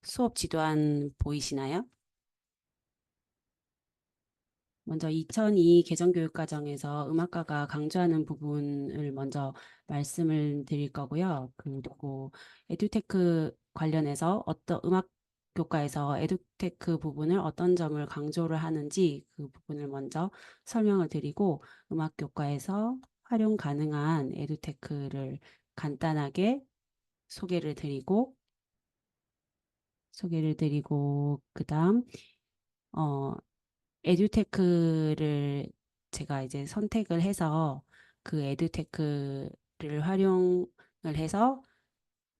수업 지도안 보이시나요? 먼저 2002 개정교육과정에서 음악과가 강조하는 부분을 먼저 말씀을 드릴 거고요. 그리고 에듀테크 관련해서 어떤 음악 교과에서 에듀테크 부분을 어떤 점을 강조를 하는지 그 부분을 먼저 설명을 드리고 음악 교과에서 활용 가능한 에듀테크를 간단하게 소개를 드리고 그다음 어 에듀테크를 제가 이제 선택을 해서 그 에듀테크를 활용을 해서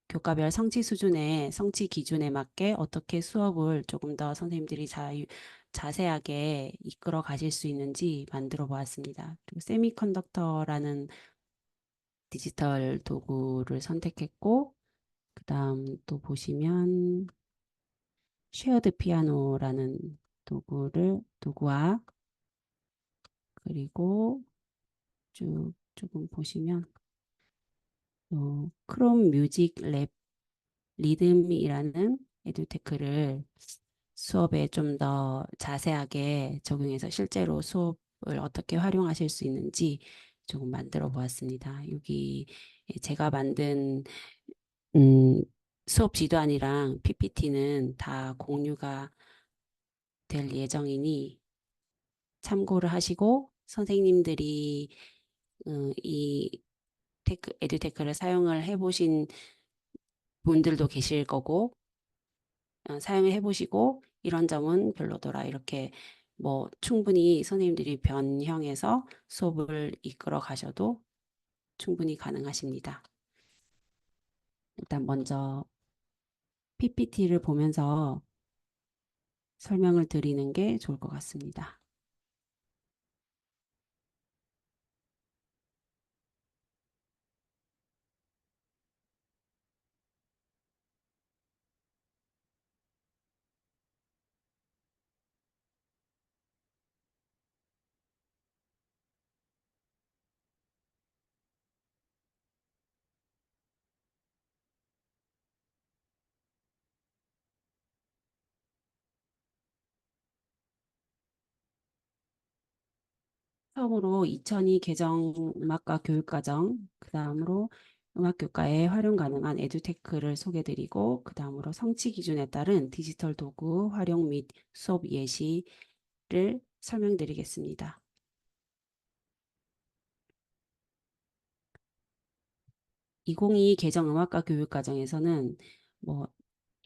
교과별 성취 수준의 성취 기준에 맞게 어떻게 수업을 조금 더 선생님들이 자세하게 이끌어 가실 수 있는지 만들어 보았습니다. 그리고 세미컨덕터라는 디지털 도구를 선택했고, 그다음 또 보시면 쉐어드 피아노라는 도구와 그리고 쭉 조금 보시면 크롬 뮤직 랩 리듬이라는 에듀테크를 수업에 좀 더 자세하게 적용해서 실제로 수업을 어떻게 활용하실 수 있는지 조금 만들어 보았습니다. 여기 제가 만든 음, 수업 지도안이랑 PPT는 다 공유가 될 예정이니 참고를 하시고 선생님들이 이 에듀테크를 사용을 해보신 분들도 계실 거고 사용을 해보시고 이런 점은 별로더라 이렇게 뭐 충분히 선생님들이 변형해서 수업을 이끌어 가셔도 충분히 가능하십니다. 일단 먼저 PPT를 보면서 설명을 드리는 게 좋을 것 같습니다. 처음으로 2002 개정 음악과 교육과정, 그 다음으로 음악교과에 활용 가능한 에듀테크를 소개드리고, 그 다음으로 성취 기준에 따른 디지털 도구 활용 및 수업 예시를 설명드리겠습니다. 2022 개정 음악과 교육과정에서는 뭐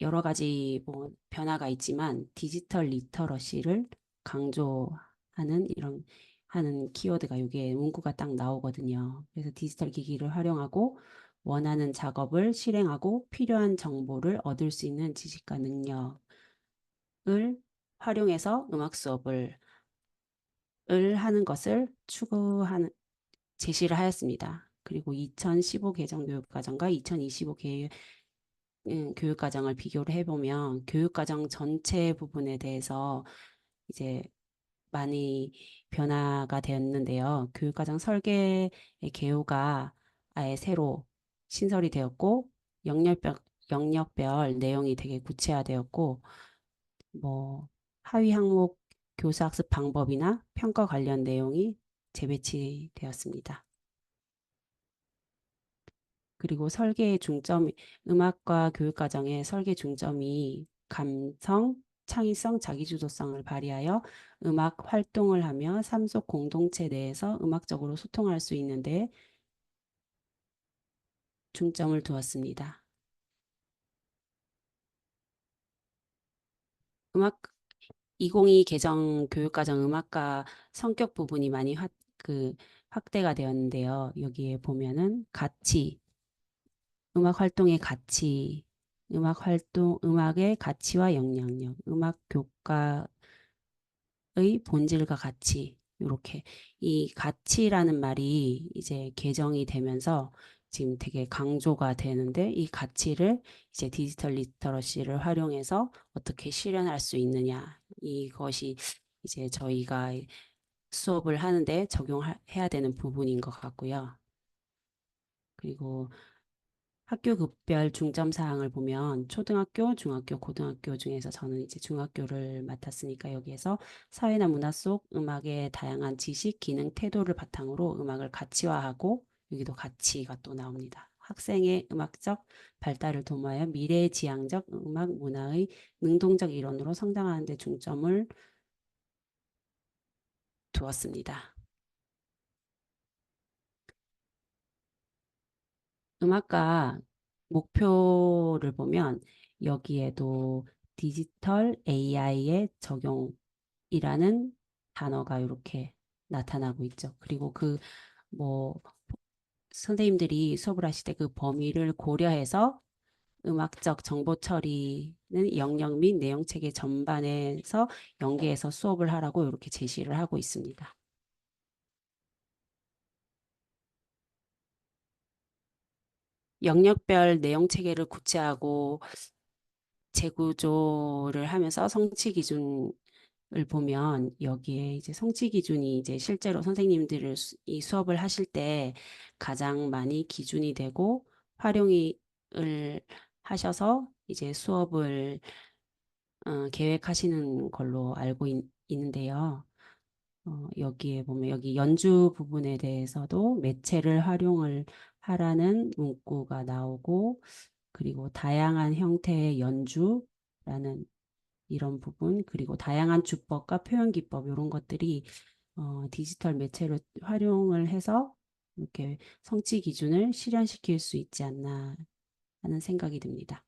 여러 가지 뭐 변화가 있지만 디지털 리터러시를 강조하는 이런 하는 키워드가 여기에 문구가 딱 나오거든요. 그래서 디지털 기기를 활용하고 원하는 작업을 실행하고 필요한 정보를 얻을 수 있는 지식과 능력을 활용해서 음악 수업을 하는 것을 추구하는 제시를 하였습니다. 그리고 2015 개정 교육과정과 2025 교육과정을 비교를 해보면 교육과정 전체 부분에 대해서 이제 많이 변화가 되었는데요. 교육과정 설계의 개요가 아예 새로 신설이 되었고 영역별, 영역별 내용이 되게 구체화되었고 뭐 하위 항목 교사 학습 방법이나 평가 관련 내용이 재배치되었습니다. 그리고 설계의 중점, 음악과 교육과정의 설계 중점이 감성, 창의성, 자기주도성을 발휘하여 음악 활동을 하며 삶 속 공동체 내에서 음악적으로 소통할 수 있는데 중점을 두었습니다. 음악 2022 개정 교육과정 음악과 성격 부분이 많이 확대가 되었는데요. 여기에 보면은 가치, 음악 활동의 가치, 음악의 가치와 영향력, 음악 교과의 본질과 가치, 이렇게 이 가치라는 말이 이제 개정이 되면서 지금 되게 강조가 되는데 이 가치를 이제 디지털 리터러시를 활용해서 어떻게 실현할 수 있느냐 이것이 이제 저희가 수업을 하는데 적용해야 되는 부분인 것 같고요. 그리고 학교급별 중점 사항을 보면 초등학교, 중학교, 고등학교 중에서 저는 이제 중학교를 맡았으니까 여기에서 사회나 문화 속 음악의 다양한 지식, 기능, 태도를 바탕으로 음악을 가치화하고 여기도 가치가 또 나옵니다. 학생의 음악적 발달을 도모하여 미래지향적 음악 문화의 능동적 일원으로 성장하는 데 중점을 두었습니다. 음악가 목표를 보면 여기에도 디지털 AI의 적용이라는 단어가 이렇게 나타나고 있죠. 그리고 뭐 선생님들이 수업을 하실 때 그 범위를 고려해서 음악적 정보 처리는 영역 및 내용 체계 전반에서 연계해서 수업을 하라고 이렇게 제시를 하고 있습니다. 영역별 내용 체계를 구체하고 재구조를 하면서 성취 기준을 보면 여기에 이제 성취 기준이 이제 실제로 선생님들을 이 수업을 하실 때 가장 많이 기준이 되고 활용을 하셔서 이제 수업을 계획하시는 걸로 알고 있는데요. 여기에 보면 여기 연주 부분에 대해서도 매체를 활용을 하라는 문구가 나오고 그리고 다양한 형태의 연주라는 이런 부분 그리고 다양한 주법과 표현 기법 이런 것들이 디지털 매체를 활용을 해서 이렇게 성취 기준을 실현시킬 수 있지 않나 하는 생각이 듭니다.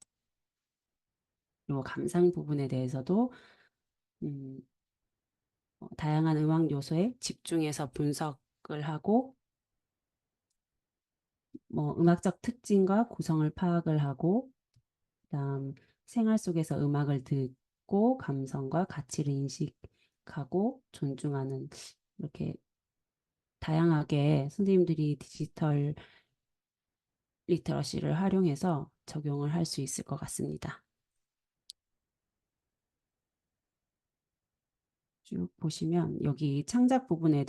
그리고 감상 부분에 대해서도 음, 다양한 음악 요소에 집중해서 분석을 하고 뭐 음악적 특징과 구성을 파악을 하고 그다음 생활 속에서 음악을 듣고 감성과 가치를 인식하고 존중하는 이렇게 다양하게 선생님들이 디지털 리터러시를 활용해서 적용을 할 수 있을 것 같습니다. 쭉 보시면 여기 창작 부분에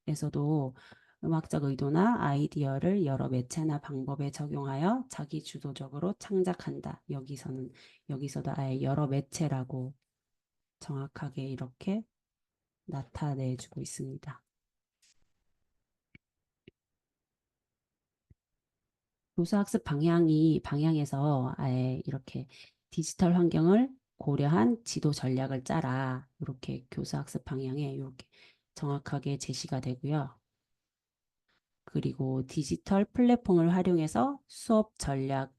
대해서도 음악적 의도나 아이디어를 여러 매체나 방법에 적용하여 자기 주도적으로 창작한다. 여기서도 아예 여러 매체라고 정확하게 이렇게 나타내주고 있습니다. 교수학습 방향에서 아예 이렇게 디지털 환경을 고려한 지도 전략을 짜라. 이렇게 교수학습 방향에 이렇게 정확하게 제시가 되고요. 그리고 디지털 플랫폼을 활용해서 수업 전략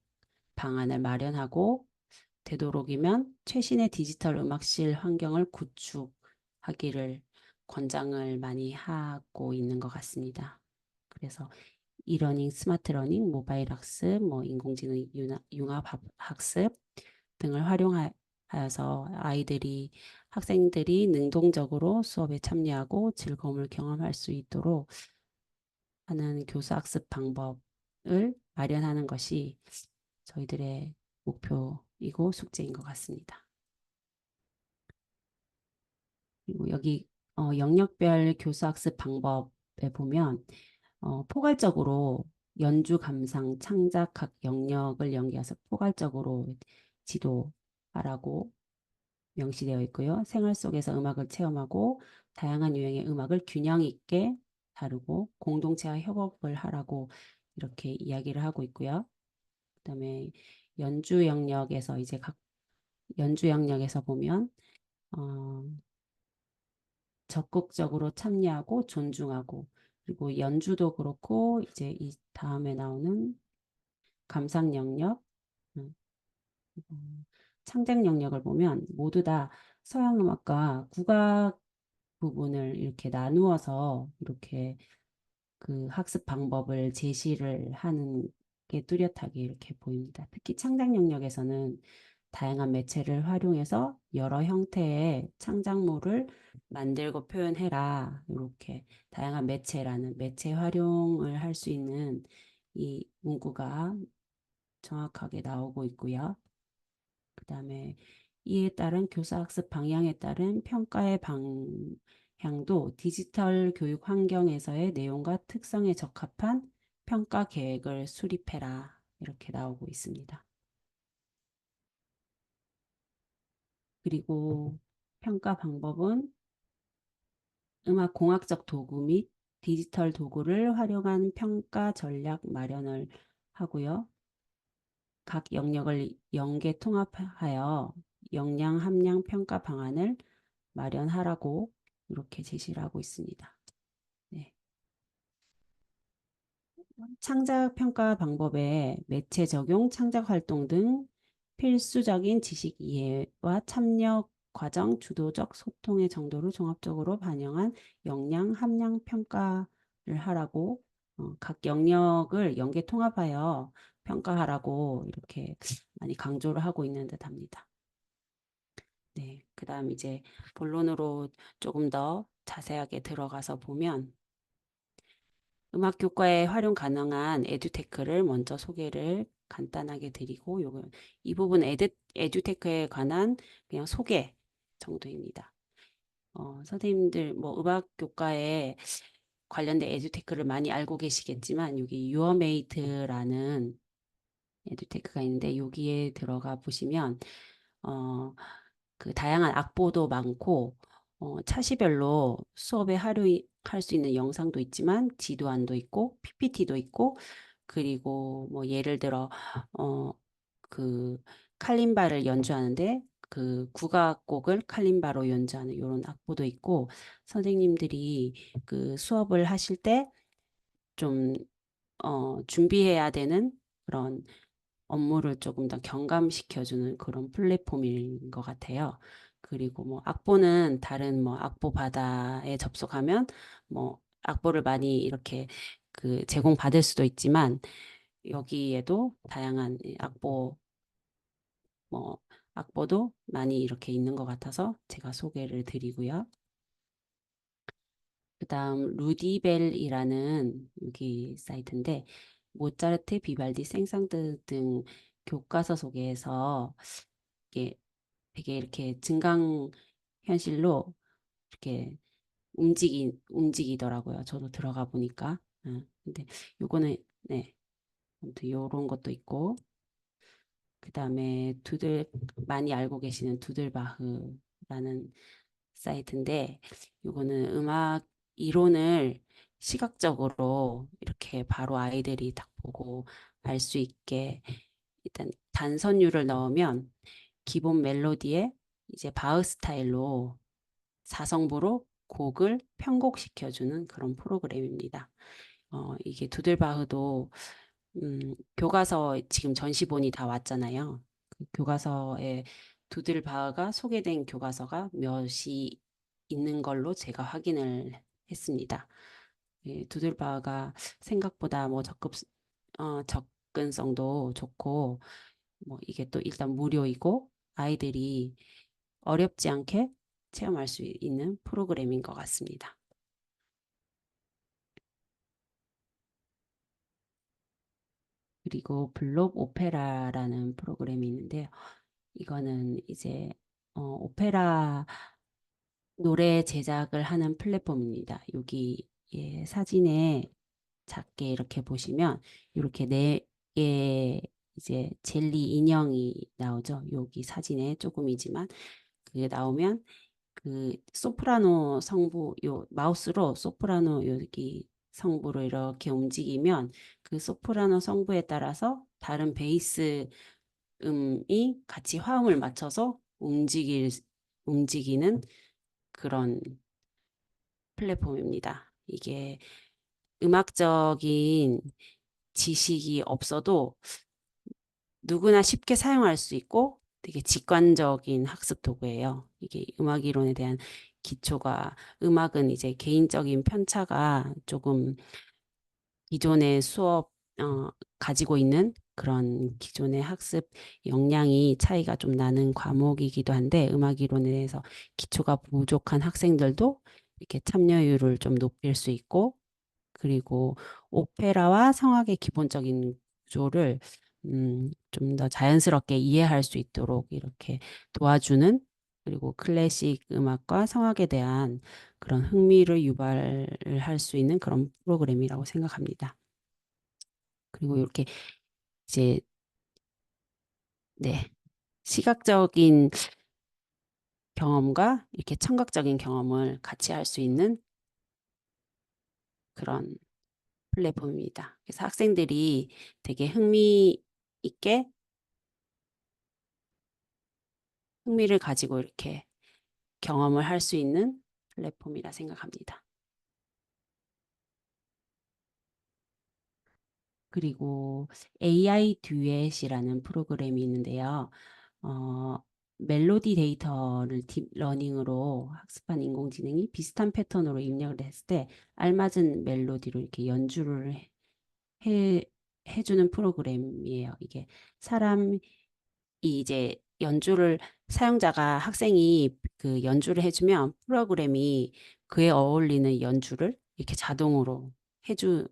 방안을 마련하고 되도록이면 최신의 디지털 음악실 환경을 구축하기를 권장을 많이 하고 있는 것 같습니다. 그래서 이러닝, 스마트 러닝, 모바일 학습, 뭐 인공지능 융합 학습 등을 활용하여서 학생들이 능동적으로 수업에 참여하고 즐거움을 경험할 수 있도록 하는 교수 학습 방법을 마련하는 것이 저희들의 목표이고 숙제인 것 같습니다. 그리고 여기 영역별 교수 학습 방법에 보면 포괄적으로 연주, 감상, 창작 각 영역을 연계해서 포괄적으로 지도하라고 명시되어 있고요. 생활 속에서 음악을 체험하고 다양한 유형의 음악을 균형 있게 다루고 공동체와 협업을 하라고 이렇게 이야기를 하고 있고요. 그다음에 연주 영역에서 이제 각 연주 영역에서 보면 어, 적극적으로 참여하고 존중하고 그리고 연주도 그렇고 이제 이 다음에 나오는 감상 영역, 음, 창작 영역을 보면 모두 다 서양 음악과 국악 부분을 이렇게 나누어서 이렇게 그 학습 방법을 제시를 하는 게 뚜렷하게 이렇게 보입니다. 특히 창작 영역에서는 다양한 매체를 활용해서 여러 형태의 창작물을 만들고 표현해라. 이렇게 다양한 매체라는 매체 활용을 할 수 있는 이 문구가 정확하게 나오고 있고요. 그다음에 이에 따른 교사학습 방향에 따른 평가의 방향도 디지털 교육 환경에서의 내용과 특성에 적합한 평가 계획을 수립해라. 이렇게 나오고 있습니다. 그리고 평가 방법은 음악 공학적 도구 및 디지털 도구를 활용한 평가 전략 마련을 하고요. 각 영역을 연계 통합하여 역량 함량 평가 방안을 마련하라고 이렇게 제시를 하고 있습니다. 네. 창작 평가 방법에 매체 적용, 창작 활동 등 필수적인 지식 이해와 참여 과정, 주도적 소통의 정도를 종합적으로 반영한 역량 함량 평가를 하라고 각 영역을 연계 통합하여 평가하라고 이렇게 많이 강조를 하고 있는 듯합니다. 네, 그다음 이제 본론으로 조금 더 자세하게 들어가서 보면 음악 교과에 활용 가능한 에듀테크를 먼저 소개를 간단하게 드리고 이 부분 에듀테크에 관한 그냥 소개 정도입니다. 선생님들 뭐 음악 교과에 관련된 에듀테크를 많이 알고 계시겠지만 여기 유어메이트라는 에듀테크가 있는데 여기에 들어가 보시면 어, 그 다양한 악보도 많고 차시별로 수업에 활용할 수 있는 영상도 있지만 지도안도 있고 PPT도 있고 그리고 뭐 예를 들어 어, 그 칼림바를 연주하는데 그 국악곡을 칼림바로 연주하는 이런 악보도 있고 선생님들이 그 수업을 하실 때 좀 준비해야 되는 그런 업무를 조금 더 경감시켜주는 그런 플랫폼인 것 같아요. 그리고 뭐 악보는 다른 뭐 악보 바다에 접속하면 뭐 악보를 많이 이렇게 그 제공받을 수도 있지만 여기에도 다양한 뭐 악보도 많이 이렇게 있는 것 같아서 제가 소개를 드리고요. 그다음 루디벨이라는 여기 사이트인데 모차르트, 비발디, 생상드 등 교과서 속에서 이게 되게 이렇게 증강 현실로 이렇게 움직이더라고요. 저도 들어가 보니까. 근데 요거는 네, 아무튼 요런 것도 있고 그다음에 많이 알고 계시는 두들바흐라는 사이트인데 요거는 음악 이론을 시각적으로 이렇게 바로 아이들이 딱 보고 알 수 있게 일단 단선율을 넣으면 기본 멜로디에 이제 바흐 스타일로 4성부로 곡을 편곡시켜주는 그런 프로그램입니다. 이게 두들바흐도 교과서 지금 전시본이 다 왔잖아요. 그 교과서에 두들바흐가 소개된 교과서가 몇이 있는 걸로 제가 확인을 했습니다. 예, 두들바흐가 생각보다 뭐 접근성도 좋고 뭐 이게 또 일단 무료이고 아이들이 어렵지 않게 체험할 수 있는 프로그램인 것 같습니다. 그리고 블록 오페라라는 프로그램이 있는데요. 이거는 이제 오페라 노래 제작을 하는 플랫폼입니다. 여기 예, 사진에 작게 이렇게 보시면 이렇게 네 개 이제 젤리 인형이 나오죠. 여기 사진에 조금이지만 그게 나오면 그 소프라노 성부 요 마우스로 소프라노 여기 성부를 이렇게 움직이면 그 소프라노 성부에 따라서 다른 베이스 음이 같이 화음을 맞춰서 움직이는 그런 플랫폼입니다. 이게 음악적인 지식이 없어도 누구나 쉽게 사용할 수 있고 되게 직관적인 학습 도구예요. 이게 음악 이론에 대한 기초가 음악은 이제 개인적인 편차가 조금 기존의 수업 가지고 있는 그런 기존의 학습 역량이 차이가 좀 나는 과목이기도 한데 음악 이론에 대해서 기초가 부족한 학생들도 이렇게 참여율을 좀 높일 수 있고 그리고 오페라와 성악의 기본적인 구조를 좀 더 자연스럽게 이해할 수 있도록 이렇게 도와주는 그리고 클래식 음악과 성악에 대한 그런 흥미를 유발할 수 있는 그런 프로그램이라고 생각합니다. 그리고 이렇게 이제 네, 시각적인 경험과 이렇게 청각적인 경험을 같이 할 수 있는 그런 플랫폼입니다. 그래서 학생들이 되게 흥미를 가지고 이렇게 경험을 할 수 있는 플랫폼이라 생각합니다. 그리고 AI 듀엣이라는 프로그램이 있는데요. 어, 멜로디 데이터를 딥러닝으로 학습한 인공지능이 비슷한 패턴으로 입력을 했을 때 알맞은 멜로디로 이렇게 연주를 해, 해주는 프로그램이에요. 이게 사람이 이제 연주를 사용자가 학생이 그 연주를 해주면 프로그램이 그에 어울리는 연주를 이렇게 자동으로 해주는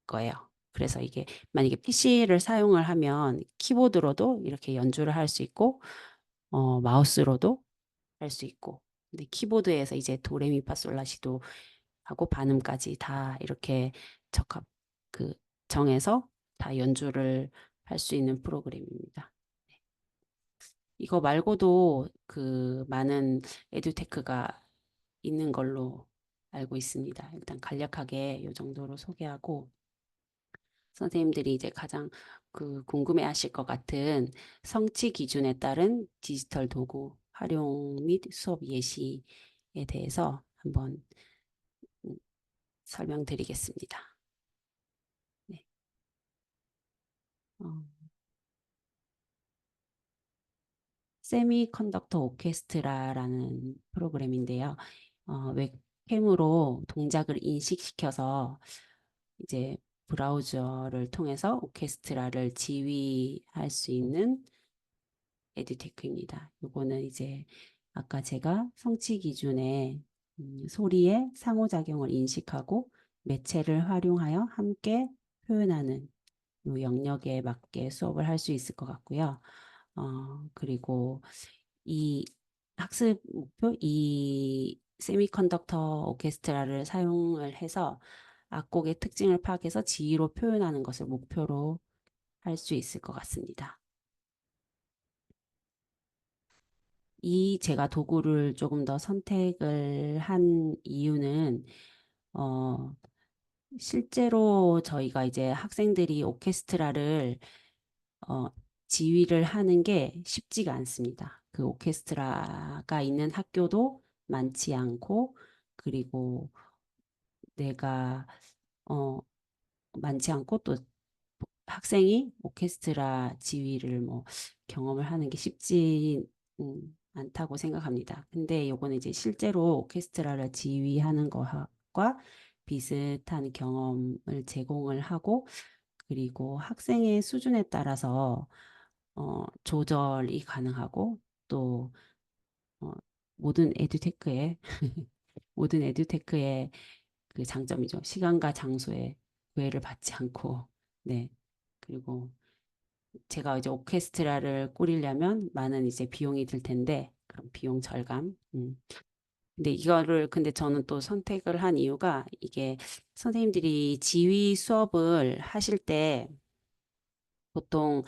거예요. 그래서 이게 만약에 PC를 사용을 하면 키보드로도 이렇게 연주를 할 수 있고 마우스로도 할 수 있고 근데 키보드에서 이제 도레미파솔라시도 하고 반음까지 다 이렇게 적합 그 정해서 다 연주를 할 수 있는 프로그램입니다. 이거 말고도 그 많은 에듀테크가 있는 걸로 알고 있습니다. 일단 간략하게 이 정도로 소개하고 선생님들이 이제 가장 그 궁금해하실 것 같은 성취 기준에 따른 디지털 도구 활용 및 수업 예시에 대해서 한번 음, 설명드리겠습니다. 네. 어, 세미컨덕터 오케스트라라는 프로그램인데요. 웹캠으로 동작을 인식시켜서 이제 브라우저를 통해서 오케스트라를 지휘할 수 있는 에듀테크입니다. 요거는 이제 아까 제가 성취 기준에 소리의 상호작용을 인식하고 매체를 활용하여 함께 표현하는 요 영역에 맞게 수업을 할 수 있을 것 같고요. 그리고 이 학습 목표, 이 세미컨덕터 오케스트라를 사용을 해서 악곡의 특징을 파악해서 지휘로 표현하는 것을 목표로 할 수 있을 것 같습니다. 이 제가 도구를 조금 더 선택을 한 이유는 어, 실제로 저희가 이제 학생들이 오케스트라를 어, 지휘를 하는 게 쉽지가 않습니다. 그 오케스트라가 있는 학교도 많지 않고 그리고 내가 어, 많지 않고 또 학생이 오케스트라 지휘를 뭐 경험을 하는 게 쉽지 않다고 생각합니다. 근데 요거는 이제 실제로 오케스트라를 지휘하는 것과 비슷한 경험을 제공을 하고 그리고 학생의 수준에 따라서 조절이 가능하고 또 어, 모든 에듀테크의 모든 에듀테크의 그 장점이죠. 시간과 장소에 구애를 받지 않고 네. 그리고 제가 이제 오케스트라를 꾸리려면 많은 이제 비용이 들 텐데 그런 비용 절감. 근데 이거를 근데 저는 또 선택을 한 이유가 이게 선생님들이 지휘 수업을 하실 때 보통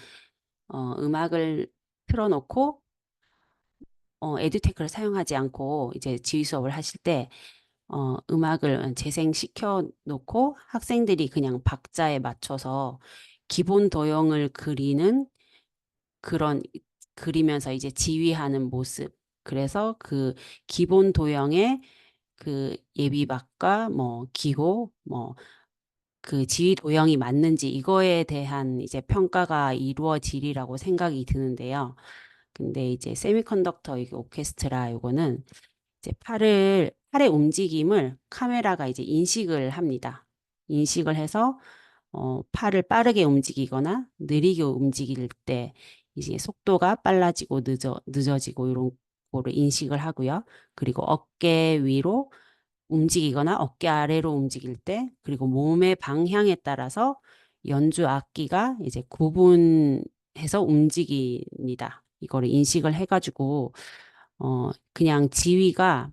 음악을 틀어놓고 에듀테크를 사용하지 않고 이제 지휘 수업을 하실 때 음악을 재생시켜 놓고 학생들이 그냥 박자에 맞춰서 기본 도형을 그리는 그런 그리면서 이제 지휘하는 모습. 그래서 그 기본 도형의 그 예비박과 뭐 기호 뭐 그 지휘 도형이 맞는지 이거에 대한 이제 평가가 이루어지리라고 생각이 드는데요. 근데 이제 세미컨덕터 이게 오케스트라 요거는 이제 팔의 움직임을 카메라가 이제 인식을 합니다. 인식을 해서 팔을 빠르게 움직이거나 느리게 움직일 때 이제 속도가 빨라지고 늦어지고 이런 거를 인식을 하고요. 그리고 어깨 위로 움직이거나 어깨 아래로 움직일 때 그리고 몸의 방향에 따라서 연주 악기가 이제 구분해서 움직입니다. 이거를 인식을 해가지고 그냥 지휘가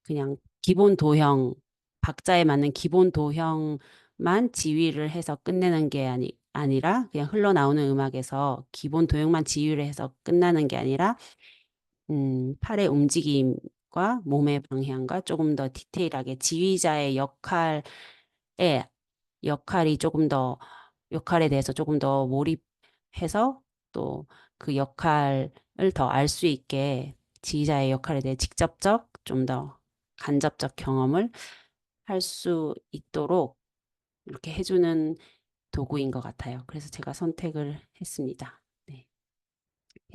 그냥 기본 도형 박자에 맞는 기본 도형만 지휘를 해서 끝내는 게 아니라 그냥 흘러나오는 음악에서 기본 도형만 지휘를 해서 끝나는 게 아니라 팔의 움직임과 몸의 방향과 조금 더 디테일하게 지휘자의 역할이 조금 더 역할에 대해서 조금 더 몰입해서 또 그 역할을 더 알 수 있게 지휘자의 역할에 대해 직접적 좀 더 간접적 경험을 할 수 있도록 이렇게 해주는 도구인 것 같아요. 그래서 제가 선택을 했습니다. 네.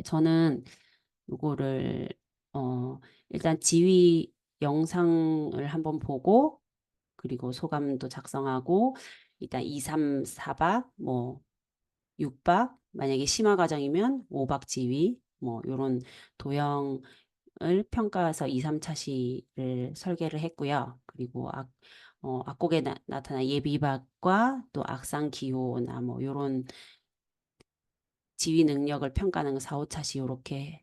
저는 요거를 일단 지휘 영상을 한번 보고 그리고 소감도 작성하고 일단 2, 3, 4박 뭐 6박 만약에 심화 과정이면 5박 지휘 뭐 요런 도형을 평가해서 2, 3차 시를 설계를 했고요. 그리고 악곡에 나타난 예비박과 또 악상 기호나 뭐 요런 지휘 능력을 평가하는 4, 5차 시 요렇게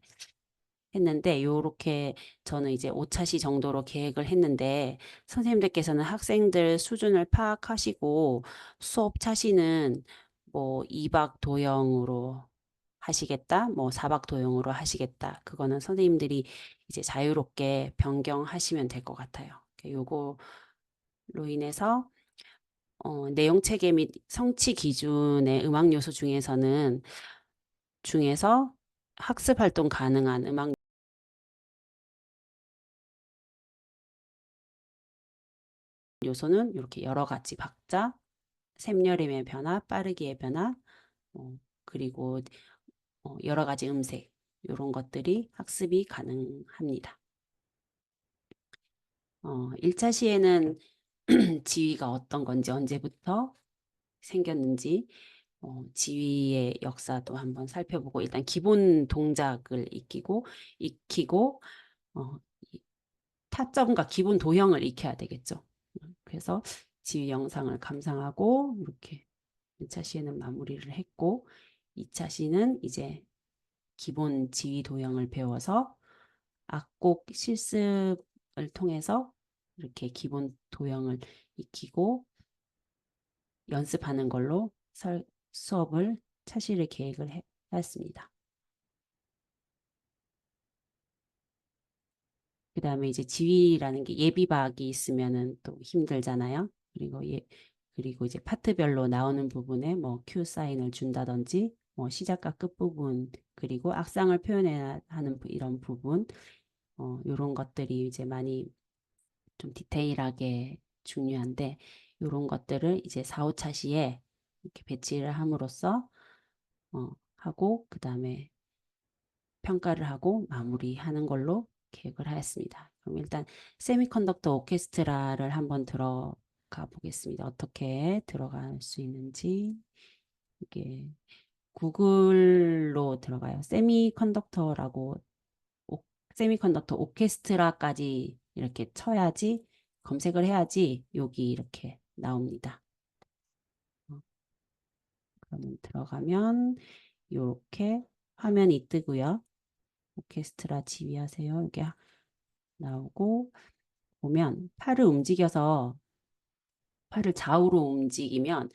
했는데 요렇게 저는 이제 5차시 정도로 계획을 했는데 선생님들께서는 학생들 수준을 파악하시고 수업 차시는 뭐 2박 도형으로 하시겠다, 뭐 4박 도형으로 하시겠다. 그거는 선생님들이 이제 자유롭게 변경하시면 될 것 같아요. 요거로 인해서 내용 체계 및 성취 기준의 음악 요소 중에서 학습 활동 가능한 음악 요소는 이렇게 여러 가지 박자, 샘여림의 변화, 빠르기의 변화, 그리고 여러 가지 음색 이런 것들이 학습이 가능합니다. 1차 시에는 지위가 어떤 건지 언제부터 생겼는지 지위의 역사도 한번 살펴보고 일단 기본 동작을 익히고 어, 타점과 기본 도형을 익혀야 되겠죠. 그래서 지휘 영상을 감상하고 이렇게 1차 시에는 마무리를 했고 2차 시는 이제 기본 지휘 도형을 배워서 악곡 실습을 통해서 이렇게 기본 도형을 익히고 연습하는 걸로 수업을 차시를 계획을 했습니다. 그 다음에 이제 지휘라는 게 예비박이 있으면은 또 힘들잖아요. 그리고 이제 파트별로 나오는 부분에 뭐 큐 사인을 준다든지 뭐 시작과 끝 부분 그리고 악상을 표현해야 하는 이런 부분 이런 것들이 이제 많이 좀 디테일하게 중요한데 이런 것들을 이제 4, 5차 시에 이렇게 배치를 함으로써 하고 그 다음에 평가를 하고 마무리하는 걸로 계획을 하였습니다. 그럼 일단 세미컨덕터 오케스트라를 한번 들어가 보겠습니다. 어떻게 들어갈 수 있는지 이게 구글로 들어가요. 세미컨덕터 오케스트라까지 이렇게 쳐야지 검색을 해야지 여기 이렇게 나옵니다. 그러면 들어가면 이렇게 화면이 뜨고요. 오케스트라 지휘하세요. 이게 나오고 보면 팔을 좌우로 움직이면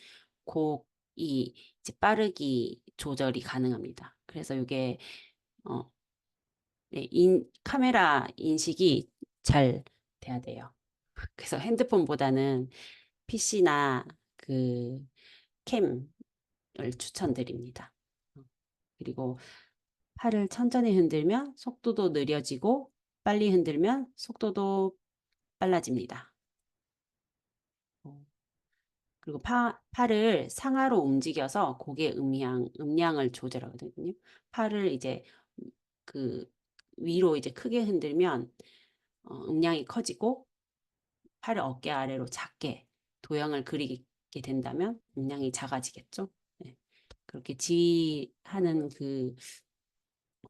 곡이 이제 빠르기 조절이 가능합니다. 그래서 이게 어, 네, 카메라 인식이 잘 돼야 돼요. 그래서 핸드폰보다는 PC나 그 캠을 추천드립니다. 그리고 팔을 천천히 흔들면 속도도 느려지고 빨리 흔들면 속도도 빨라집니다. 그리고 팔을 상하로 움직여서 곡의 음량을 조절하거든요. 팔을 이제 그 위로 이제 크게 흔들면 음량이 커지고 팔을 어깨 아래로 작게 도형을 그리게 된다면 음량이 작아지겠죠. 네. 그렇게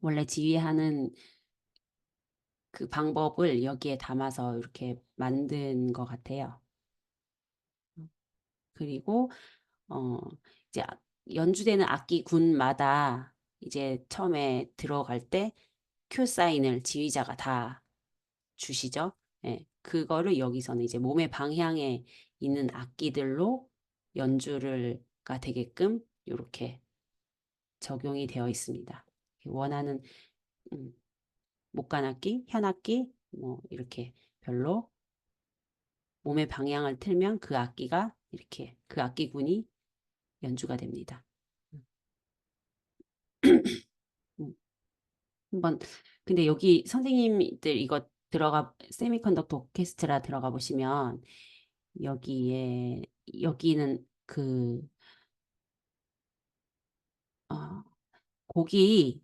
원래 지휘하는 그 방법을 여기에 담아서 이렇게 만든 것 같아요. 그리고 어 이제 연주되는 악기 군마다 이제 처음에 들어갈 때 큐 사인을 지휘자가 다 주시죠. 예, 그거를 여기서는 이제 몸의 방향에 있는 악기들로 연주가 되게끔 이렇게 적용이 되어 있습니다. 원하는 음, 목관악기, 현악기 뭐 이렇게 별로 몸의 방향을 틀면 그 악기가 이렇게 그 악기군이 연주가 됩니다. 음, 한번 근데 여기 선생님들 이거 들어가 세미컨덕터 오케스트라 들어가 보시면 여기에 여기는 그 어, 곡이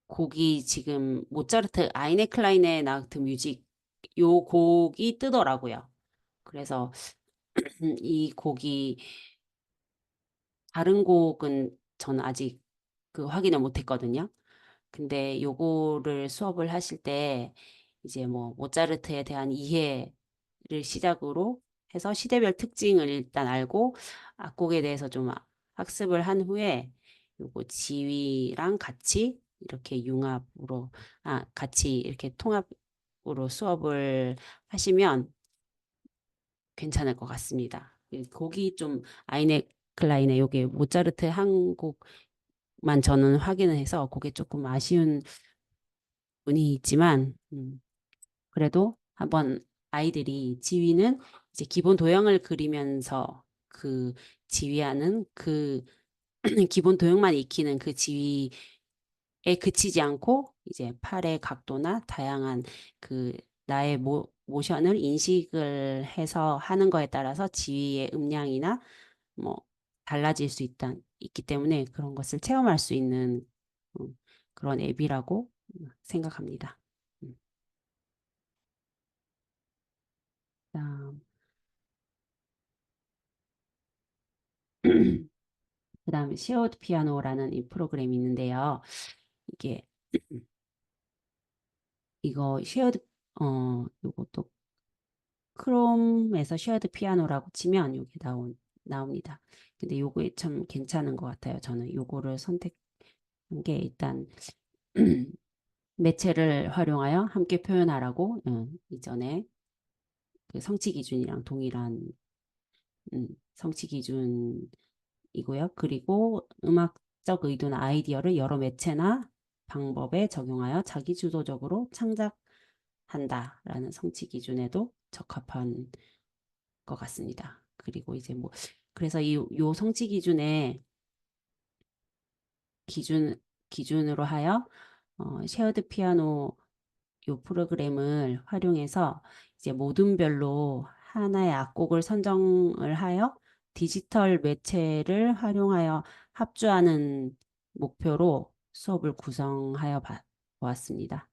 곡이 지금 모차르트 아이네 클라이네 나우트 뮤직 요 곡이 뜨더라고요. 그래서 이 곡이 다른 곡은 저는 아직 그 확인을 못 했거든요. 근데 요거를 수업을 하실 때 이제 뭐 모차르트에 대한 이해를 시작으로 해서 시대별 특징을 일단 알고 악곡에 대해서 좀 학습을 한 후에 요거 지휘랑 같이 이렇게 융합으로 같이 이렇게 통합으로 수업을 하시면 괜찮을 것 같습니다. 이 곡이 좀 아이네 클라인의 요게 모차르트 한 곡만 저는 확인을 해서 그게 조금 아쉬운 분이 있지만 그래도 한번 아이들이 지휘는 이제 기본 도형을 그리면서 그 지휘하는 그 기본 도형만 익히는 그 지휘에 그치지 않고 이제 팔의 각도나 다양한 그 나의 모션을 인식을 해서 하는 거에 따라서 지휘의 음량이나 뭐 달라질 수 있기 때문에 그런 것을 체험할 수 있는 그런 앱이라고 생각합니다. 음. 그다음 그다음에 쉐어드 피아노라는 이 프로그램이 있는데요. 이게 이거 쉐어드 요것도 크롬에서 쉐어드 피아노라고 치면 여기 나옵니다. 근데 요게 참 괜찮은 것 같아요. 저는 요거를 선택한 게 일단 매체를 활용하여 함께 표현하라고 이전에 그 성취 기준이랑 동일한 성취 기준이고요. 그리고 음악적 의도나 아이디어를 여러 매체나 방법에 적용하여 자기주도적으로 창작한다라는 성취 기준에도 적합한 것 같습니다. 그리고 이제 뭐 그래서 요 성취 기준 기준으로 하여 쉐어드 피아노 요 프로그램을 활용해서 이제 모둠별로 하나의 악곡을 선정을 하여 디지털 매체를 활용하여 합주하는 목표로 수업을 구성하여 보았습니다.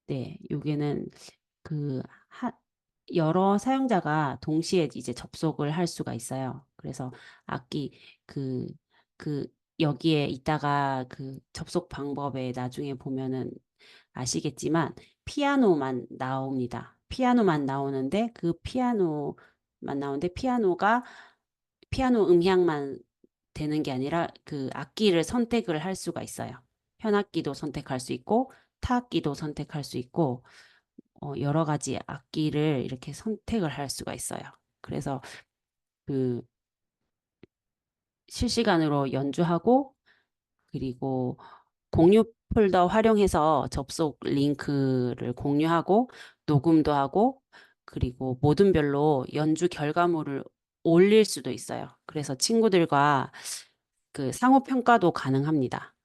네, 여기는 그 여러 사용자가 동시에 이제 접속을 할 수가 있어요. 그래서 악기 그, 그 여기에 있다가 그 접속 방법에 나중에 보면은 아시겠지만 피아노만 나옵니다. 피아노만 나오는데 그 피아노만 나오는데 피아노 음향만 되는 게 아니라 그 악기를 선택을 할 수가 있어요. 현악기도 선택할 수 있고 타악기도 선택할 수 있고 여러 가지 악기를 이렇게 선택을 할 수가 있어요. 그래서 그 실시간으로 연주하고 그리고 공유 폴더 활용해서 접속 링크를 공유하고 녹음도 하고 그리고 모든별로 연주 결과물을 올릴 수도 있어요. 그래서 친구들과 그 상호 평가도 가능합니다.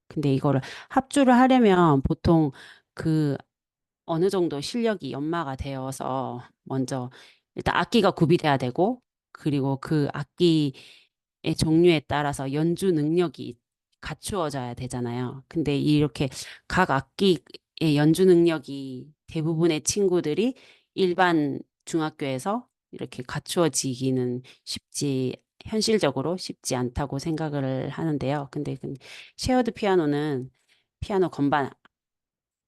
근데 이거를 합주를 하려면 보통 그 어느 정도 실력이 연마가 되어서 먼저 일단 악기가 구비돼야 되고 그리고 그 악기의 종류에 따라서 연주 능력이 갖추어져야 되잖아요. 근데 이렇게 각 악기의 연주 능력이 대부분의 친구들이 일반 중학교에서 이렇게 갖추어지기는 현실적으로 쉽지 않다고 생각을 하는데요. 근데 그 쉐어드 피아노는 피아노 건반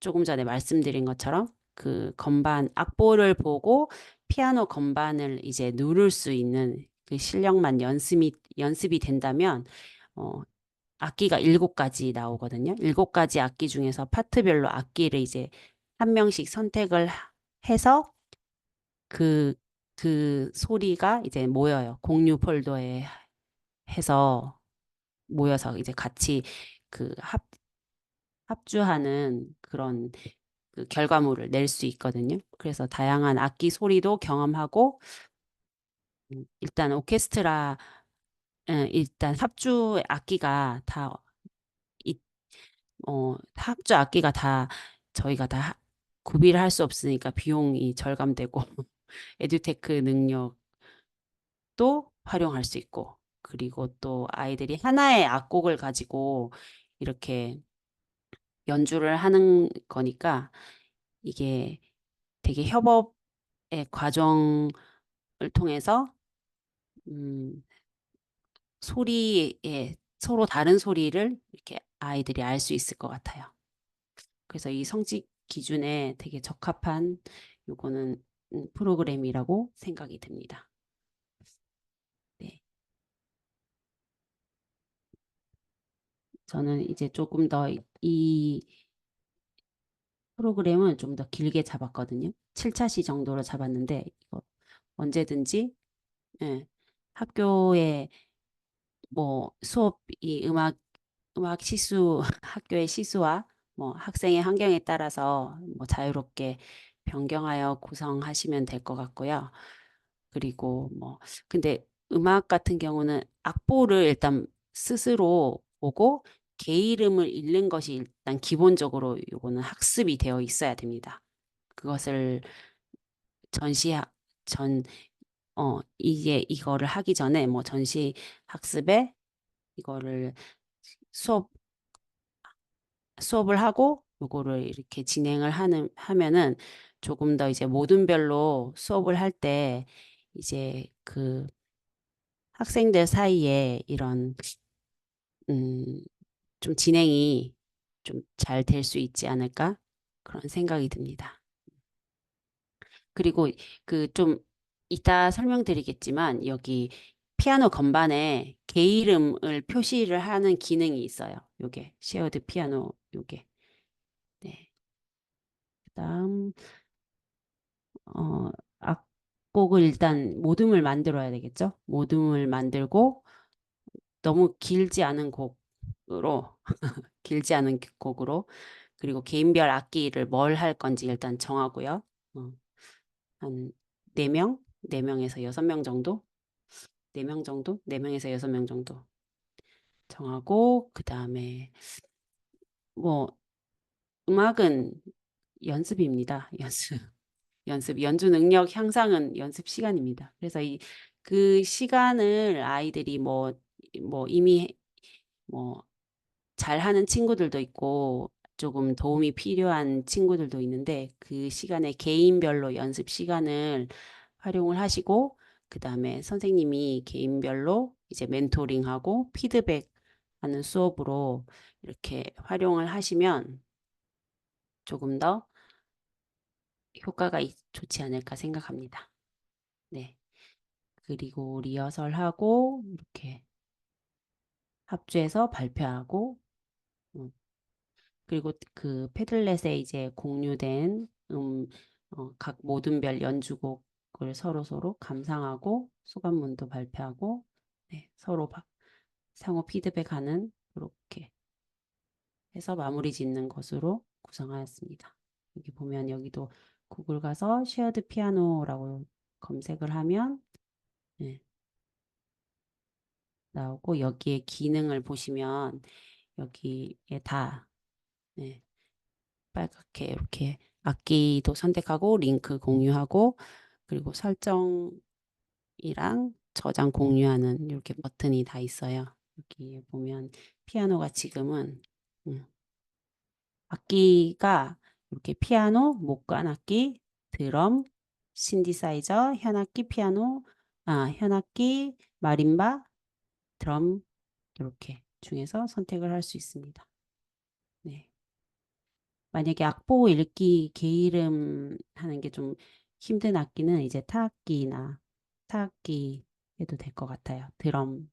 조금 전에 말씀드린 것처럼 그 건반 악보를 보고 피아노 건반을 이제 누를 수 있는 그 실력만 연습이 된다면 어, 악기가 7가지 나오거든요. 7가지 악기 중에서 파트별로 악기를 이제 한 명씩 선택을 해서 그, 그 소리가 이제 모여요. 공유 폴더에 해서 모여서 이제 같이 그 합주하는 그런 그 결과물을 낼 수 있거든요. 그래서 다양한 악기 소리도 경험하고 일단 오케스트라 일단 합주 악기가 다 합주 악기가 다 저희가 다 구비를 할 수 없으니까 비용이 절감되고 에듀테크 능력도 활용할 수 있고 그리고 또 아이들이 하나의 악곡을 가지고 이렇게 연주를 하는 거니까 이게 되게 협업의 과정을 통해서 음, 소리에 서로 다른 소리를 이렇게 아이들이 알 수 있을 것 같아요. 그래서 이 성직 기준에 되게 적합한 요거는 프로그램이라고 생각이 듭니다. 네. 저는 이제 조금 더 이 프로그램을 좀 더 길게 잡았거든요. 7차시 정도로 잡았는데 이거 언제든지 예, 학교에 뭐 수업이 음악 시수 학교의 시수와 뭐 학생의 환경에 따라서 뭐 자유롭게 변경하여 구성하시면 될 것 같고요. 그리고 뭐 근데 음악 같은 경우는 악보를 일단 스스로 보고 개 이름을 읽는 것이 일단 기본적으로 요거는 학습이 되어 있어야 됩니다. 그것을 전시 전 이게 이거를 하기 전에 뭐 전시 학습에 이거를 수업 수업을 하고 요거를 이렇게 진행을 하면은 조금 더 이제 모든별로 수업을 할 때 이제 그 학생들 사이에 이런 음, 좀 진행이 좀 잘 될 수 있지 않을까 그런 생각이 듭니다. 그리고 그 좀 이따 설명드리겠지만 여기 피아노 건반에 개 이름을 표시를 하는 기능이 있어요. 요게 쉐어드 피아노 요게. 네. 그다음 어 악곡을 일단 모듬을 만들어야 되겠죠? 모듬을 만들고 너무 길지 않은 곡으로 그리고 개인별 악기를 뭘 할 건지 일단 정하고요. 한 4명? 4명에서 6명 정도? 4명 정도? 4명에서 6명 정도 정하고 그다음에 뭐 음악은 연습입니다. 연주 능력 향상은 연습 시간입니다. 그래서 그 시간을 아이들이 뭐 이미 뭐 잘하는 친구들도 있고 조금 도움이 필요한 친구들도 있는데 그 시간에 개인별로 연습 시간을 활용을 하시고 그다음에 선생님이 개인별로 이제 멘토링하고 피드백하는 수업으로 이렇게 활용을 하시면 조금 더 효과가 좋지 않을까 생각합니다. 네. 그리고 리허설하고 이렇게 합주해서 발표하고 음, 그리고 그 패들렛에 이제 공유된 각 모든별 연주곡을 서로 감상하고 소감문도 발표하고 네, 서로 상호 피드백하는 그렇게 해서 마무리 짓는 것으로 구성하였습니다. 여기 보면 여기도 구글 가서 쉐어드 피아노라고 검색을 하면 네, 나오고 여기에 기능을 보시면 여기에 다 네, 빨갛게 이렇게 악기도 선택하고 링크 공유하고 그리고 설정이랑 저장 공유하는 이렇게 버튼이 다 있어요. 여기 보면 피아노가 지금은 음, 악기가 이렇게 피아노, 목관악기, 드럼, 신디사이저, 현악기, 피아노, 현악기, 마림바, 드럼 이렇게 중에서 선택을 할 수 있습니다. 네. 만약에 악보 읽기 개 이름 하는 게 좀 힘든 악기는 이제 타악기 해도 될 것 같아요. 드럼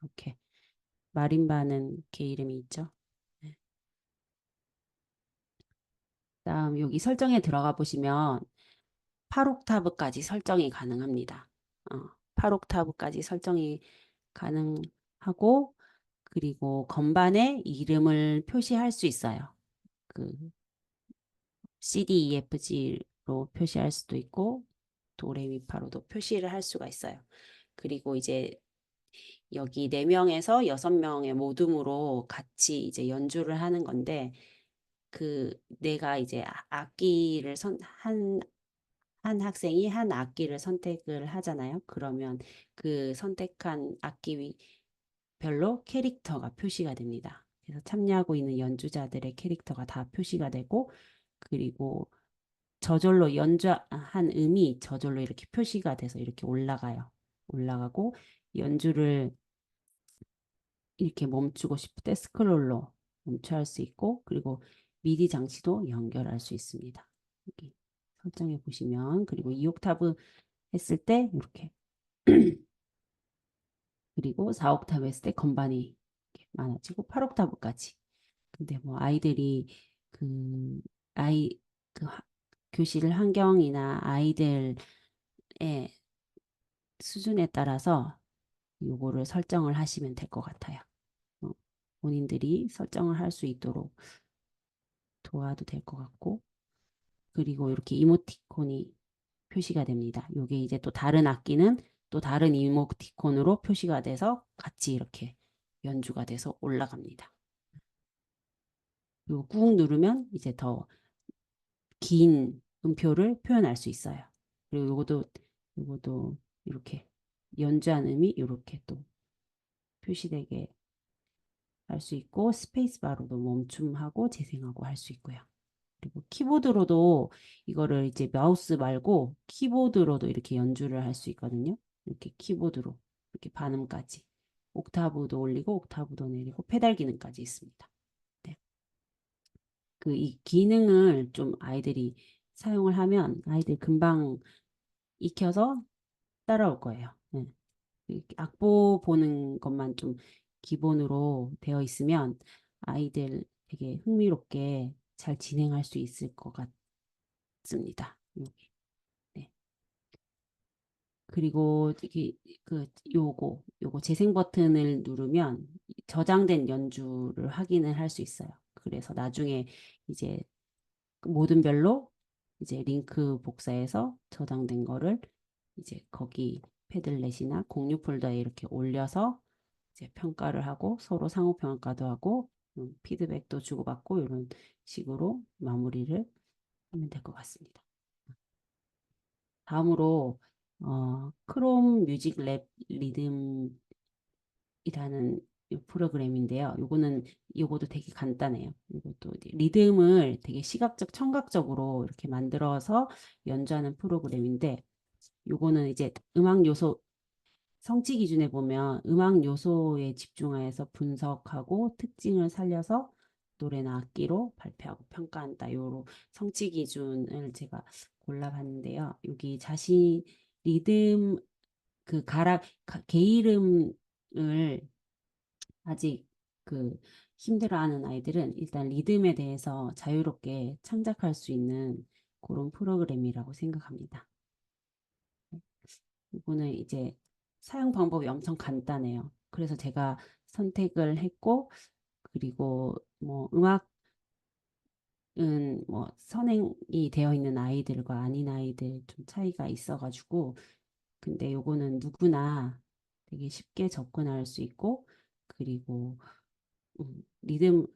이렇게 마림바는 개 이름이 있죠. 네. 다음 여기 설정에 들어가 보시면 8옥타브까지 설정이 가능합니다. 8옥타브까지 설정이 가능하고 그리고 건반에 이름을 표시할 수 있어요. 그 C, D, E, F, G로 표시할 수도 있고 도레미파로도 표시를 할 수가 있어요. 그리고 이제 여기 4명에서 6명의 모둠으로 같이 이제 연주를 하는 건데 그 내가 이제 악기를 한 학생이 한 악기를 선택을 하잖아요. 그러면 그 선택한 악기별로 캐릭터가 표시가 됩니다. 그래서 참여하고 있는 연주자들의 캐릭터가 다 표시가 되고 그리고 저절로 연주한 음이 저절로 이렇게 표시가 돼서 이렇게 올라가요. 올라가고 연주를 이렇게 멈추고 싶을 때 스크롤로 멈춰 할 수 있고 그리고 미디 장치도 연결할 수 있습니다. 여기 설정해 보시면 그리고 2옥타브 했을 때 이렇게 그리고 4옥타브 했을 때 건반이 이렇게 많아지고 8옥타브까지. 근데 뭐 아이들이 그 아이 그 교실 환경이나 아이들의 수준에 따라서 요거를 설정을 하시면 될 것 같아요. 어, 본인들이 설정을 할 수 있도록 도와도 될 것 같고 그리고 이렇게 이모티콘이 표시가 됩니다. 요게 이제 또 다른 악기는 또 다른 이모티콘으로 표시가 돼서 같이 이렇게 연주가 돼서 올라갑니다. 그리고 꾹 누르면 이제 더 긴 음표를 표현할 수 있어요. 그리고 요것도 이렇게 연주한 음이 이렇게 또 표시되게 할 수 있고 스페이스바로도 멈춤하고 재생하고 할 수 있고요. 그리고 키보드로도 이거를 이제 마우스 말고 키보드로도 이렇게 연주를 할 수 있거든요. 이렇게 키보드로 이렇게 반음까지 옥타브도 올리고 옥타브도 내리고 페달 기능까지 있습니다. 네. 그 이 기능을 좀 아이들이 사용을 하면 아이들 금방 익혀서 따라올 거예요. 네. 악보 보는 것만 좀 기본으로 되어 있으면 아이들 되게 흥미롭게 잘 진행할 수 있을 것 같습니다. 네. 그리고 이게 요거 재생 버튼을 누르면 저장된 연주를 확인을 할 수 있어요. 그래서 나중에 이제 모든 별로 이제 링크 복사해서 저장된 거를 이제 거기 패들렛이나 공유 폴더에 이렇게 올려서 이제 평가를 하고 서로 상호 평가도 하고 피드백도 주고받고 이런 식으로 마무리를 하면 될 것 같습니다. 다음으로 크롬 뮤직 랩 리듬이라는 이 프로그램인데요. 요거도 되게 간단해요. 이것도 리듬을 되게 시각적, 청각적으로 이렇게 만들어서 연주하는 프로그램인데 요거는 이제 음악 요소 성취 기준에 보면 음악 요소에 집중하여서 분석하고 특징을 살려서 노래나 악기로 발표하고 평가한다. 요로 성취 기준을 제가 골라봤는데요. 여기 자신 리듬 그 개 이름을 아직 그 힘들어하는 아이들은 일단 리듬에 대해서 자유롭게 창작할 수 있는 그런 프로그램이라고 생각합니다. 이거는 이제 사용 방법이 엄청 간단해요. 그래서 제가 선택을 했고, 그리고 뭐 음악은 뭐 선행이 되어 있는 아이들과 아닌 아이들 좀 차이가 있어가지고, 근데 요거는 누구나 되게 쉽게 접근할 수 있고, 그리고 리듬감은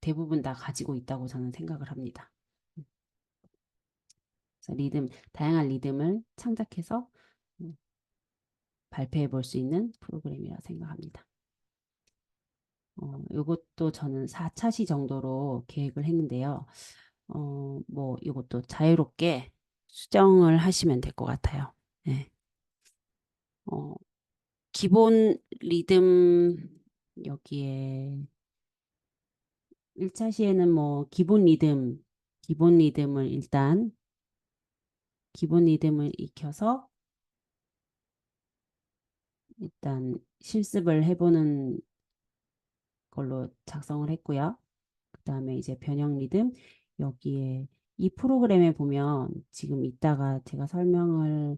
대부분 다 가지고 있다고 저는 생각을 합니다. 그래서 다양한 리듬을 창작해서 발표해 볼 수 있는 프로그램이라 고 생각합니다. 요것도 저는 4차시 정도로 계획을 했는데요. 뭐 이것도 자유롭게 수정을 하시면 될 것 같아요. 네. 기본 리듬 여기에 1차시에는 뭐 기본 리듬을 일단 기본 리듬을 익혀서 일단 실습을 해보는 걸로 작성을 했고요. 그 다음에 이제 변형 리듬 여기에 이 프로그램에 보면 지금 이따가 제가 설명을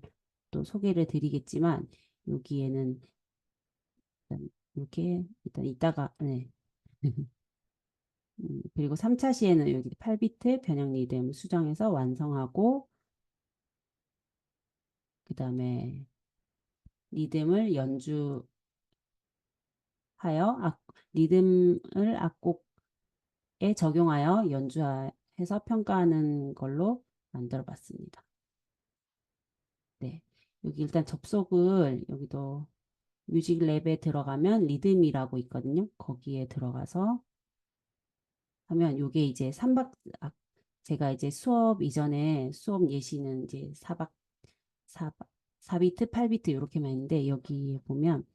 또 소개를 드리겠지만 여기에는 일단 이렇게 일단 이따가 네. 그리고 3차 시에는 여기 8비트 변형 리듬 수정해서 완성하고 그다음에 리듬을 연주하여 리듬을 악곡에 적용하여 연주해서 평가하는 걸로 만들어 봤습니다. 네. 여기 일단 접속을 여기도 뮤직 랩에 들어가면 리듬이라고 있거든요. 거기에 들어가서 하면 요게 이제 3박 제가 이제 수업 이전에 수업 예시는 이제 4박 4박 4비트, 8비트 이렇게만 있는데 여기 보면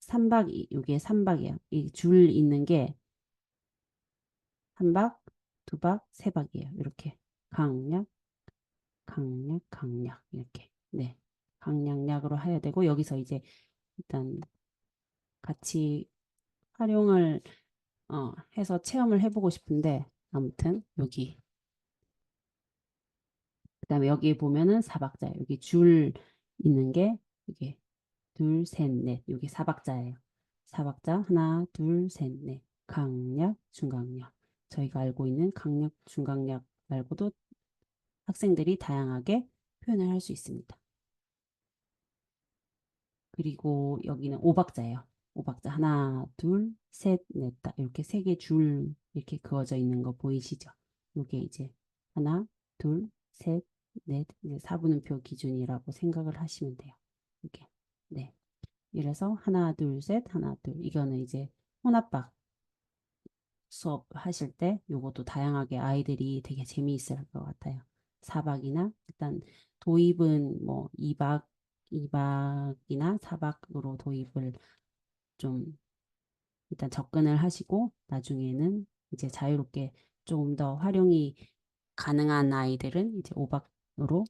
3박 요게 3박이에요. 이 줄 있는 게 3박, 2박, 3박이에요. 이렇게 강약, 강약, 강약 이렇게. 네. 강약약으로 해야 되고 여기서 이제 일단 같이 활용을 해서 체험을 해보고 싶은데 아무튼 여기 그다음에 여기 보면은 사박자 여기 줄 있는 게 이게 둘, 셋, 넷 여기 사박자예요. 사박자 하나, 둘, 셋, 넷 강약, 중강약 저희가 알고 있는 강약, 중강약 말고도 학생들이 다양하게 표현을 할 수 있습니다. 그리고 여기는 오박자예요. 오박자 하나, 둘, 셋, 넷, 다 이렇게 세 개 줄 이렇게 그어져 있는 거 보이시죠? 이게 이제 하나, 둘, 셋, 넷, 이제 4분음표 기준이라고 생각을 하시면 돼요. 이게 네. 이래서 하나, 둘, 셋, 하나, 둘. 이거는 이제 혼합박 수업 하실 때 요것도 다양하게 아이들이 되게 재미있을 것 같아요. 4박이나 일단 도입은 뭐 2박이나 4박으로 도입을 좀 일단 접근을 하시고 나중에는 이제 자유롭게 조금 더 활용이 가능한 아이들은 이제 5박으로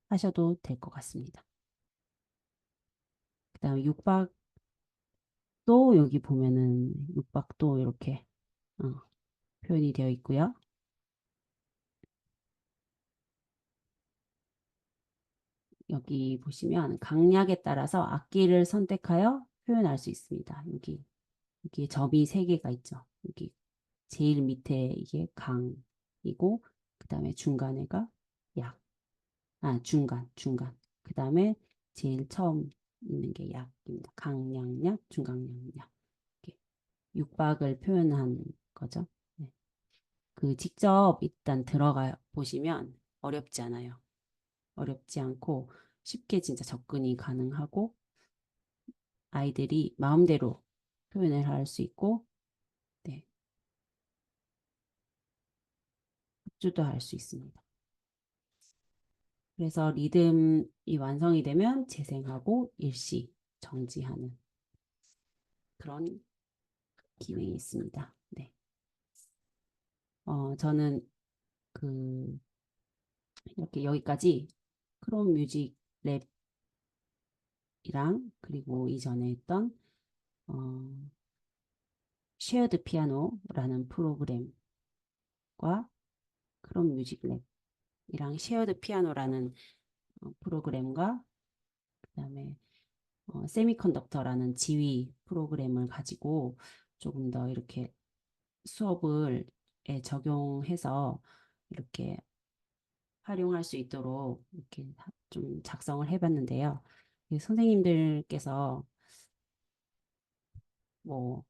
하셔도 될 것 같습니다. 그다음에 6박도 여기 보면은 6박도 이렇게 표현이 되어 있고요. 여기 보시면 강약에 따라서 악기를 선택하여 표현할 수 있습니다. 여기 점이 3개가 있죠. 여기 제일 밑에 이게 강이고 그 다음에 중간에가 약. 중간. 그 다음에 제일 처음 있는 게 약입니다. 강약약, 중강약약. 이렇게 육박을 표현한 거죠. 네. 그 직접 일단 들어가 보시면 어렵지 않아요. 어렵지 않고 쉽게 진짜 접근이 가능하고 아이들이 마음대로 표현을 할 수 있고 네, 합주도 할 수 있습니다. 그래서 리듬이 완성이 되면 재생하고 일시 정지하는 그런 기능이 있습니다. 네. 저는 그 이렇게 여기까지 크롬 뮤직 랩이랑 그리고 이전에 했던 어, 쉐어드 피아노라는 프로그램과 크롬 뮤직 랩이랑 쉐어드 피아노라는 프로그램과 그다음에 세미컨덕터라는 지휘 프로그램을 가지고 조금 더 이렇게 수업을 적용해서 이렇게 활용할 수 있도록 이렇게 좀 작성을 해봤는데요. 선생님들께서 뭐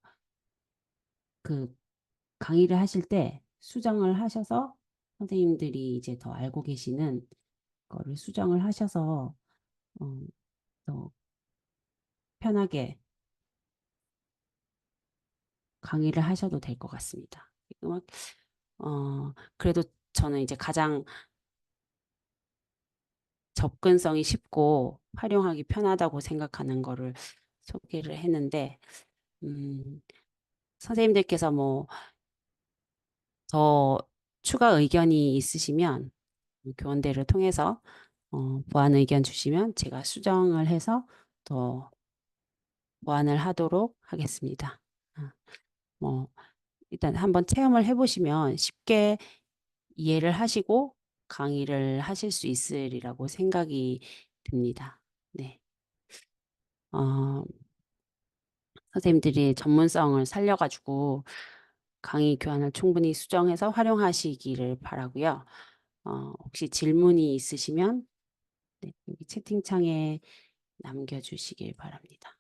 그 강의를 하실 때 수정을 하셔서 선생님들이 이제 더 알고 계시는 거를 수정을 하셔서 더 편하게 강의를 하셔도 될 것 같습니다. 음악, 그래도 저는 이제 가장 접근성이 쉽고 활용하기 편하다고 생각하는 거를 소개를 했는데, 음, 선생님들께서 뭐 더 추가 의견이 있으시면 교원대를 통해서 보완 의견 주시면 제가 수정을 해서 더 보완을 하도록 하겠습니다. 뭐 일단 한번 체험을 해보시면 쉽게 이해를 하시고 강의를 하실 수 있으리라고 생각이 듭니다. 네. 어, 선생님들이 전문성을 살려가지고 강의 교환을 충분히 수정해서 활용하시기를 바라고요. 혹시 질문이 있으시면 네, 여기 채팅창에 남겨주시길 바랍니다.